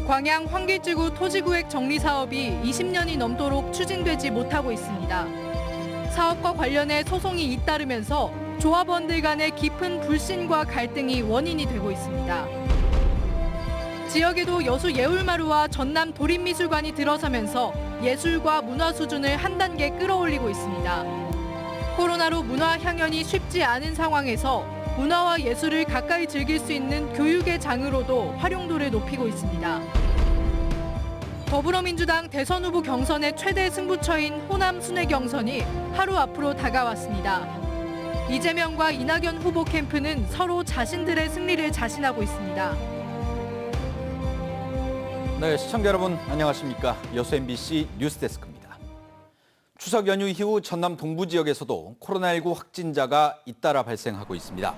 광양 환길지구 토지구획 정리 사업이 20년이 넘도록 추진되지 못하고 있습니다. 사업과 관련해 소송이 잇따르면서 조합원들 간의 깊은 불신과 갈등이 원인이 되고 있습니다. 지역에도 여수 예울마루와 전남 도립미술관이 들어서면서 예술과 문화 수준을 한 단계 끌어올리고 있습니다. 코로나로 문화 향연이 쉽지 않은 상황에서 문화와 예술을 가까이 즐길 수 있는 교육의 장으로도 활용도를 높이고 있습니다. 더불어민주당 대선 후보 경선의 최대 승부처인 호남 순회 경선이 하루 앞으로 다가왔습니다. 이재명과 이낙연 후보 캠프는 서로 자신들의 승리를 자신하고 있습니다. 네, 시청자 여러분 안녕하십니까? 여수 MBC 뉴스데스크입니다. 추석 연휴 이후 전남 동부 지역에서도 코로나19 확진자가 잇따라 발생하고 있습니다.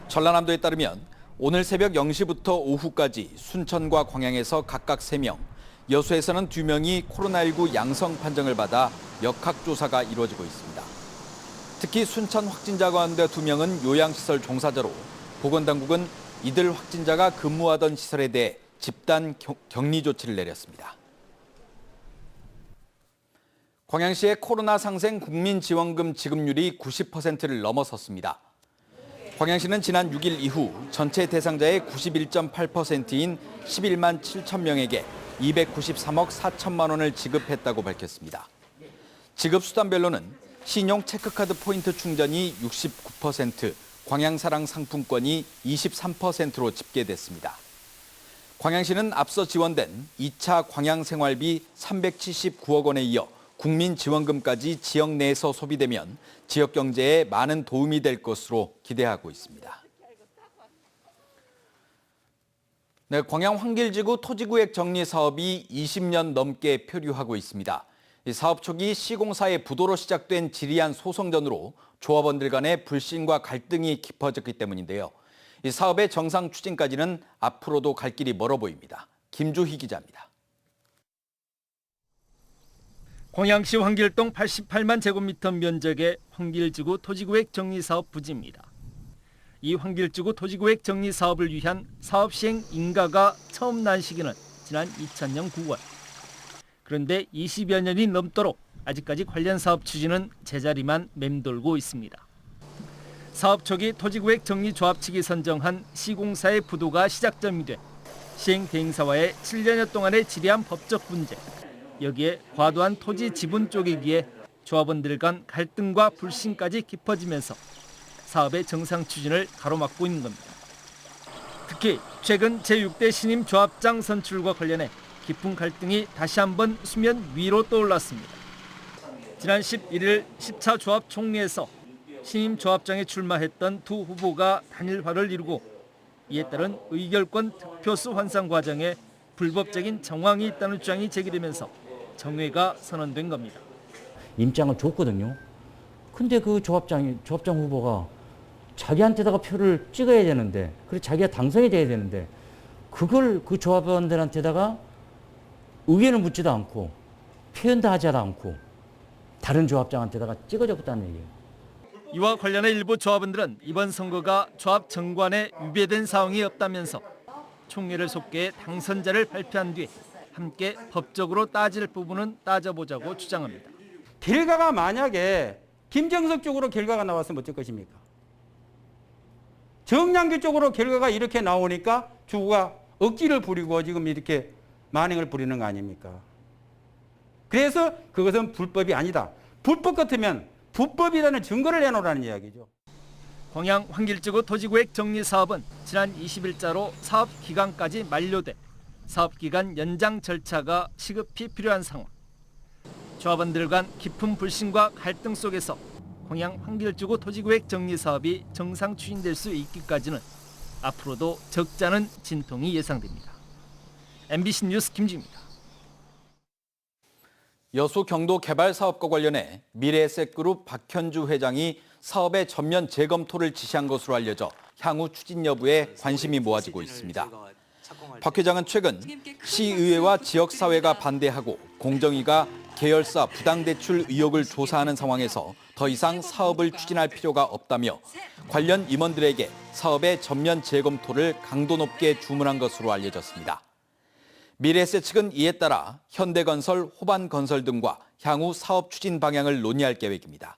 전라남도에 따르면 오늘 새벽 0시부터 오후까지 순천과 광양에서 각각 3명, 여수에서는 2명이 코로나19 양성 판정을 받아 역학조사가 이루어지고 있습니다. 특히 순천 확진자 가운데 2명은 요양시설 종사자로 보건당국은 이들 확진자가 근무하던 시설에 대해 집단 격리 조치를 내렸습니다. 광양시의 코로나 상생 국민지원금 지급률이 90%를 넘어섰습니다. 광양시는 지난 6일 이후 전체 대상자의 91.8%인 11만 7천 명에게 293억 4천만 원을 지급했다고 밝혔습니다. 지급 수단별로는 신용 체크카드 포인트 충전이 69%, 광양사랑 상품권이 23%로 집계됐습니다. 광양시는 앞서 지원된 2차 광양생활비 379억 원에 이어 국민지원금까지 지역 내에서 소비되면 지역 경제에 많은 도움이 될 것으로 기대하고 있습니다. 네, 광양 환길지구 토지구획 정리 사업이 20년 넘게 표류하고 있습니다. 사업 초기 시공사의 부도로 시작된 지리한 소송전으로 조합원들 간의 불신과 갈등이 깊어졌기 때문인데요. 이 사업의 정상 추진까지는 앞으로도 갈 길이 멀어 보입니다. 김주희 기자입니다. 광양시 환길동 88만 제곱미터 면적의 환길지구 토지구획 정리사업 부지입니다. 이 환길지구 토지구획 정리사업을 위한 사업 시행 인가가 처음 난 시기는 지난 2000년 9월. 그런데 20여 년이 넘도록 아직까지 관련 사업 추진은 제자리만 맴돌고 있습니다. 사업 초기 토지구획 정리조합 측이 선정한 시공사의 부도가 시작점이 돼 시행 대행사와의 7년여 동안의 지리한 법적 문제, 여기에 과도한 토지 지분 쪼개기에 조합원들 간 갈등과 불신까지 깊어지면서 사업의 정상 추진을 가로막고 있는 겁니다. 특히 최근 제6대 신임 조합장 선출과 관련해 깊은 갈등이 다시 한번 수면 위로 떠올랐습니다. 지난 11일 10차 조합 총리에서 신임 조합장에 출마했던 두 후보가 단일화를 이루고 이에 따른 의결권 득표수 환산 과정에 불법적인 정황이 있다는 주장이 제기되면서 정회가 선언된 겁니다. 임장을 줬거든요. 근데 그 조합장 후보가 자기한테다가 표를 찍어야 되는데, 그리고 자기가 당선이 돼야 되는데, 그걸 그 조합원들한테다가 의견을 묻지도 않고 표현도 하지 않고 다른 조합장한테다가 찍어줬다는 얘기예요. 이와 관련해 일부 조합원들은 이번 선거가 조합 정관에 위배된 사항이 없다면서 총회를 속개해 당선자를 발표한 뒤에 함께 법적으로 따질 부분은 따져보자고 주장합니다. 결과가 만약에 김정석 쪽으로 결과가 나왔으면 어쩔 것입니까? 정량규 쪽으로 결과가 이렇게 나오니까 주가 억지를 부리고 지금 이렇게 만행을 부리는 거 아닙니까? 그래서 그것은 불법이 아니다. 불법 같으면 불법이라는 증거를 내놓으라는 이야기죠. 광양 환길지구 토지구획 정리사업은 지난 20일자로 사업 기간까지 만료돼 사업 기간 연장 절차가 시급히 필요한 상황. 조합원들 간 깊은 불신과 갈등 속에서 광양 환길지구 토지구획 정리사업이 정상 추진될 수 있기까지는 앞으로도 적지 않은 진통이 예상됩니다. MBC 뉴스 김지입니다. 여수 경도 개발 사업과 관련해 미래에셋그룹 박현주 회장이 사업의 전면 재검토를 지시한 것으로 알려져 향후 추진 여부에 관심이 모아지고 있습니다. 박 회장은 최근 시의회와 지역사회가 반대하고 공정위가 계열사 부당대출 의혹을 조사하는 상황에서 더 이상 사업을 추진할 필요가 없다며 관련 임원들에게 사업의 전면 재검토를 강도 높게 주문한 것으로 알려졌습니다. 미래에셋 측은 이에 따라 현대건설, 호반건설 등과 향후 사업 추진 방향을 논의할 계획입니다.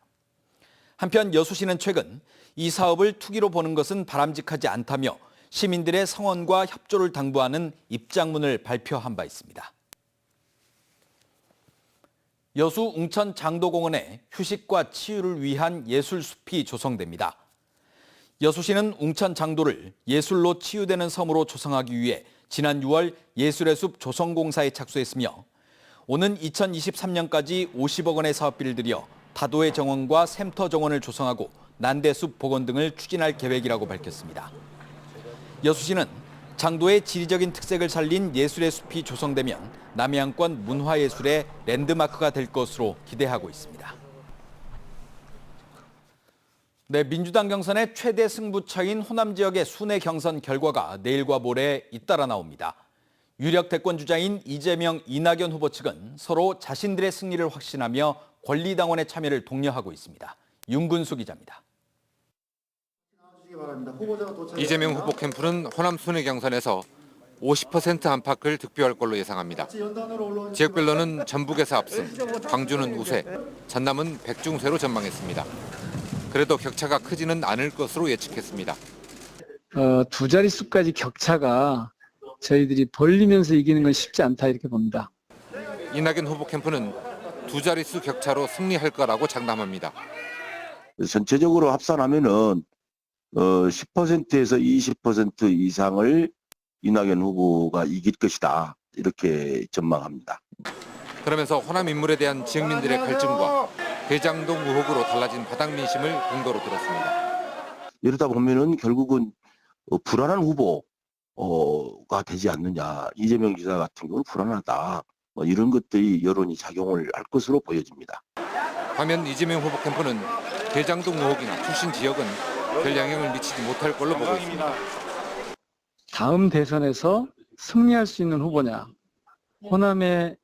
한편 여수시는 최근 이 사업을 투기로 보는 것은 바람직하지 않다며 시민들의 성원과 협조를 당부하는 입장문을 발표한 바 있습니다. 여수 웅천 장도공원에 휴식과 치유를 위한 예술숲이 조성됩니다. 여수시는 웅천 장도를 예술로 치유되는 섬으로 조성하기 위해 지난 6월 예술의 숲 조성공사에 착수했으며 오는 2023년까지 50억 원의 사업비를 들여 다도해 정원과 샘터 정원을 조성하고 난대숲 복원 등을 추진할 계획이라고 밝혔습니다. 여수시는 장도의 지리적인 특색을 살린 예술의 숲이 조성되면 남해안권 문화예술의 랜드마크가 될 것으로 기대하고 있습니다. 네, 민주당 경선의 최대 승부처인 호남 지역의 순회 경선 결과가 내일과 모레 잇따라 나옵니다. 유력 대권 주자인 이재명, 이낙연 후보 측은 서로 자신들의 승리를 확신하며 권리당원의 참여를 독려하고 있습니다. 윤근수 기자입니다. 이재명 후보 캠프는 호남 순회 경선에서 50% 안팎을 득표할 걸로 예상합니다. 지역별로는 전북에서 압승, 광주는 우세, 전남은 백중세로 전망했습니다. 그래도 격차가 크지는 않을 것으로 예측했습니다. 두 자릿수까지 격차가 저희들이 벌리면서 이기는 건 쉽지 않다 이렇게 봅니다. 이낙연 후보 캠프는 두 자릿수 격차로 승리할 거라고 장담합니다. 전체적으로 합산하면은 10%에서 20% 이상을 이낙연 후보가 이길 것이다 이렇게 전망합니다. 그러면서 호남 인물에 대한 지역민들의 갈증과 대장동 의혹으로 달라진 바닥 민심을 공도로 들었습니다. 이러다 보면은 결국은 불안한 후보가 되지 않느냐. 이재명 지사 같은 경우는 불안하다. 이런 것들이 여론이 작용을 할 것으로 보여집니다. 반면 이재명 후보 캠프는 대장동 의혹이나 출신 지역은 별 영향을 미치지 못할 걸로 보고 있습니다. 다음 대선에서 승리할 수 있는 후보냐, 호남의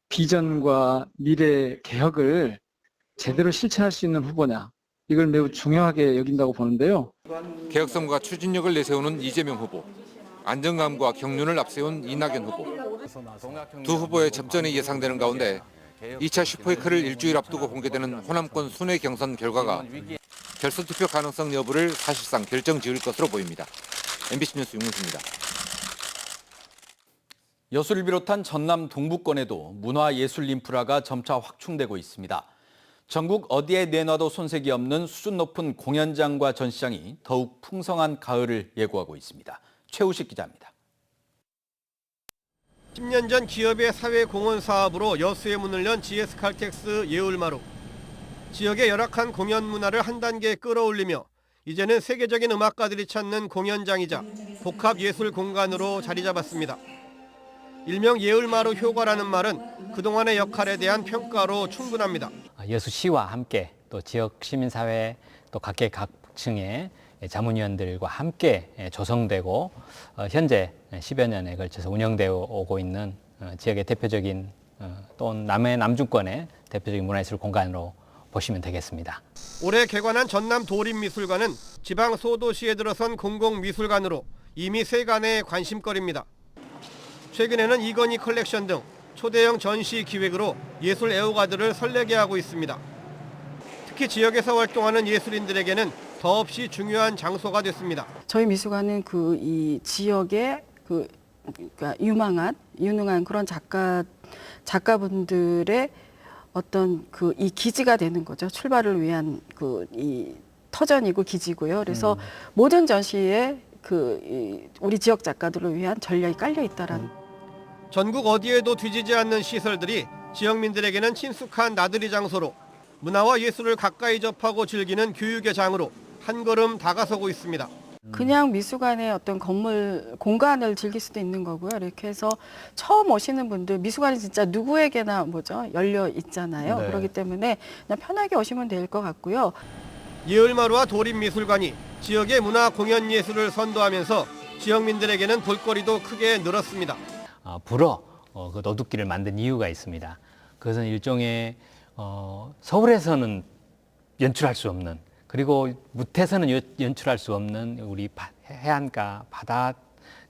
비전과 미래 개혁을 제대로 실천할 수 있는 후보냐, 이걸 매우 중요하게 여긴다고 보는데요. 개혁성과 추진력을 내세우는 이재명 후보, 안정감과 경륜을 앞세운 이낙연 후보. 두 후보의 접전이 예상되는 가운데 2차 슈퍼위크를 일주일 앞두고 공개되는 호남권 순회 경선 결과가 결선 투표 가능성 여부를 사실상 결정지을 것으로 보입니다. MBC 뉴스 윤문수입니다. 여수를 비롯한 전남 동부권에도 문화예술 인프라가 점차 확충되고 있습니다. 전국 어디에 내놔도 손색이 없는 수준 높은 공연장과 전시장이 더욱 풍성한 가을을 예고하고 있습니다. 최우식 기자입니다. 10년 전 기업의 사회공헌 사업으로 여수에 문을 연 GS칼텍스 예울마루. 지역의 열악한 공연 문화를 한 단계 끌어올리며 이제는 세계적인 음악가들이 찾는 공연장이자 복합예술 공간으로 자리 잡았습니다. 일명 예울마루 효과라는 말은 그동안의 역할에 대한 평가로 충분합니다. 여수시와 함께 또 지역 시민사회 또 각계각층의 자문위원들과 함께 조성되고 현재 10여 년에 걸쳐서 운영되어 오고 있는 지역의 대표적인 또 남해 남중권의 대표적인 문화예술 공간으로 보시면 되겠습니다. 올해 개관한 전남 도립미술관은 지방 소도시에 들어선 공공미술관으로 이미 세간의 관심거리입니다. 최근에는 이건희 컬렉션 등 초대형 전시 기획으로 예술 애호가들을 설레게 하고 있습니다. 특히 지역에서 활동하는 예술인들에게는 더없이 중요한 장소가 됐습니다. 저희 미술관은 이 지역의 그러니까 유능한 그런 작가분들의 어떤 이 기지가 되는 거죠. 출발을 위한 이 터전이고 기지고요. 그래서 모든 전시에 우리 지역 작가들을 위한 전략이 깔려 있다라는. 전국 어디에도 뒤지지 않는 시설들이 지역민들에게는 친숙한 나들이 장소로 문화와 예술을 가까이 접하고 즐기는 교육의 장으로 한 걸음 다가서고 있습니다. 그냥 미술관의 어떤 건물 공간을 즐길 수도 있는 거고요. 이렇게 해서 처음 오시는 분들 미술관이 진짜 누구에게나 열려 있잖아요. 네. 그렇기 때문에 그냥 편하게 오시면 될 것 같고요. 예울마루와 도립미술관이 지역의 문화 공연 예술을 선도하면서 지역민들에게는 볼거리도 크게 늘었습니다. 불어 그 노두끼를 만든 이유가 있습니다. 그것은 일종의 서울에서는 연출할 수 없는 그리고 무태에서는 연출할 수 없는 우리 해안가 바다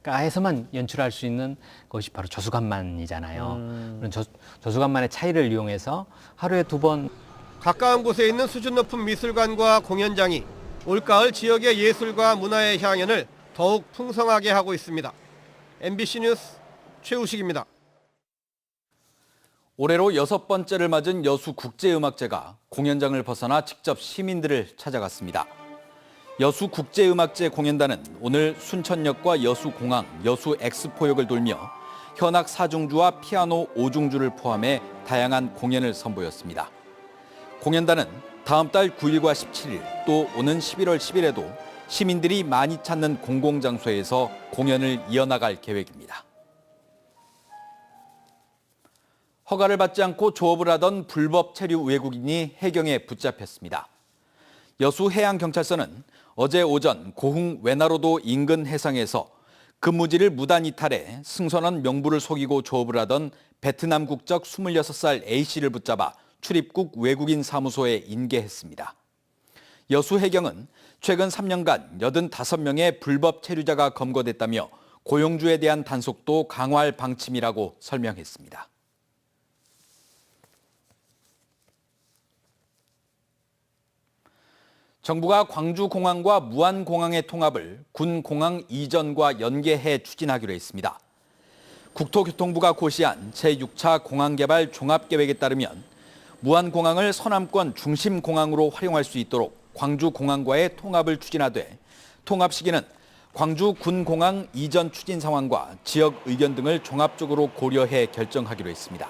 가에서만 연출할 수 있는 것이 바로 저수간만이잖아요. 그런 저수간만의 차이를 이용해서 하루에 2번 가까운 곳에 있는 수준 높은 미술관과 공연장이 올가을 지역의 예술과 문화의 향연을 더욱 풍성하게 하고 있습니다. MBC 뉴스 최우식입니다. 올해로 6번째를 맞은 여수국제음악제가 공연장을 벗어나 직접 시민들을 찾아갔습니다. 여수국제음악제 공연단은 오늘 순천역과 여수공항, 여수엑스포역을 돌며 현악 4중주와 피아노 5중주를 포함해 다양한 공연을 선보였습니다. 공연단은 다음 달 9일과 17일 또 오는 11월 10일에도 시민들이 많이 찾는 공공장소에서 공연을 이어나갈 계획입니다. 허가를 받지 않고 조업을 하던 불법 체류 외국인이 해경에 붙잡혔습니다. 여수해양경찰서는 어제 오전 고흥 외나로도 인근 해상에서 근무지를 무단 이탈해 승선원 명부를 속이고 조업을 하던 베트남 국적 26살 A씨를 붙잡아 출입국 외국인 사무소에 인계했습니다. 여수해경은 최근 3년간 85명의 불법 체류자가 검거됐다며 고용주에 대한 단속도 강화할 방침이라고 설명했습니다. 정부가 광주공항과 무안공항의 통합을 군공항 이전과 연계해 추진하기로 했습니다. 국토교통부가 고시한 제6차 공항개발 종합계획에 따르면 무안공항을 서남권 중심공항으로 활용할 수 있도록 광주공항과의 통합을 추진하되 통합 시기는 광주 군공항 이전 추진 상황과 지역 의견 등을 종합적으로 고려해 결정하기로 했습니다.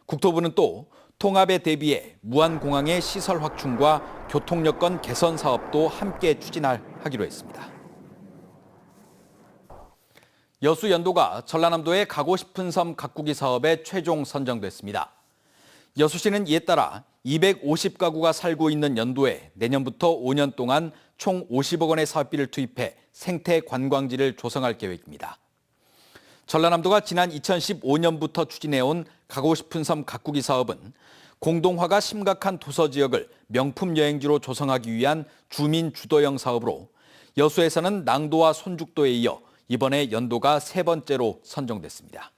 국토부는 또 통합에 대비해 무안공항의 시설 확충과 교통여건 개선 사업도 함께 추진하기로 했습니다. 여수 연도가 전라남도의 가고 싶은 섬 가꾸기 사업에 최종 선정됐습니다. 여수시는 이에 따라 250가구가 살고 있는 연도에 내년부터 5년 동안 총 50억 원의 사업비를 투입해 생태 관광지를 조성할 계획입니다. 전라남도가 지난 2015년부터 추진해온 가고 싶은 섬 가꾸기 사업은 공동화가 심각한 도서 지역을 명품 여행지로 조성하기 위한 주민 주도형 사업으로 여수에서는 낭도와 손죽도에 이어 이번에 연도가 3번째로 선정됐습니다.